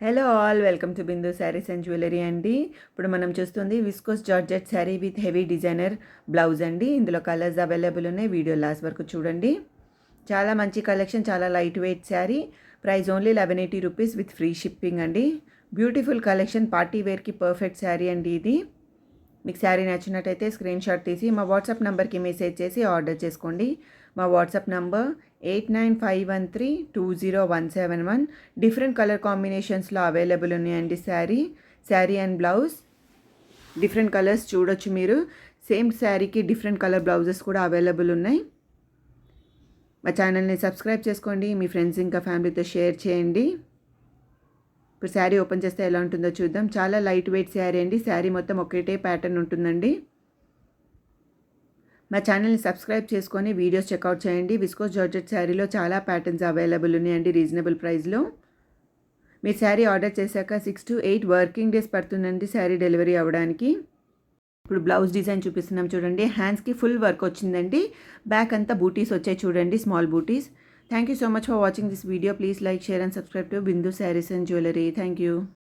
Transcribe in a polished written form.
Hello all, welcome to Bindu sarees and jewellery అండి. ఇప్పుడు మనం చూస్తుంది viscose georgette sari with heavy designer blouse అండి. ఇందులో కలర్స్ అవైలబుల్ ఉన్నాయి. వీడియో లాస్ట్ వరకు చూడండి. చాలా మంచి కలెక్షన్, చాలా light weight sari. Price only 1180 rupees with free shipping అండి. బ్యూటిఫుల్ కలెక్షన్, పార్టీ వేర్కి పర్ఫెక్ట్ శారీ అండి ఇది. మీకు శారీ నచ్చినట్టయితే స్క్రీన్ షాట్ తీసి మా వాట్సాప్ నెంబర్కి మెసేజ్ చేసి ఆర్డర్ చేసుకోండి. మా వాట్సాప్ నంబర్ 8951320171. డిఫరెంట్ కలర్ కాంబినేషన్స్లో అవైలబుల్ ఉన్నాయండి. Sari and blouse different colours చూడొచ్చు మీరు. సేమ్ శారీకి డిఫరెంట్ కలర్ బ్లౌజెస్ కూడా అవైలబుల్ ఉన్నాయి. మా ఛానల్ని సబ్స్క్రైబ్ చేసుకోండి. మీ ఫ్రెండ్స్ ఇంకా ఫ్యామిలీతో షేర్ చేయండి. ఇప్పుడు శారీ ఓపెన్ చేస్తే ఎలా ఉంటుందో చూద్దాం. చాలా లైట్ వెయిట్ శారీ అండి. శారీ మొత్తం ఒకటే ప్యాటర్న్ ఉంటుందండి. మా ఛానల్ని సబ్స్క్రైబ్ చేసుకొని వీడియోస్ చెక్అవుట్ చేయండి. విస్కోస్ జార్జెట్ శారీలో చాలా ప్యాటర్న్స్ అవైలబుల్ ఉన్నాయండి రీజనబుల్ ప్రైస్లో. మీరు శారీ ఆర్డర్ చేశాక 6 to 8 వర్కింగ్ డేస్ పడుతుందండి శారీ డెలివరీ అవ్వడానికి. ఇప్పుడు బ్లౌజ్ డిజైన్ చూపిస్తున్నాం చూడండి. హ్యాండ్స్కి ఫుల్ వర్క్ వచ్చిందండి. బ్యాక్ అంతా బూటీస్ వచ్చాయి చూడండి, స్మాల్ బూటీస్. Thank you so much for watching this video. Please like, share and subscribe to Bindu sarees and jewellery. Thank you.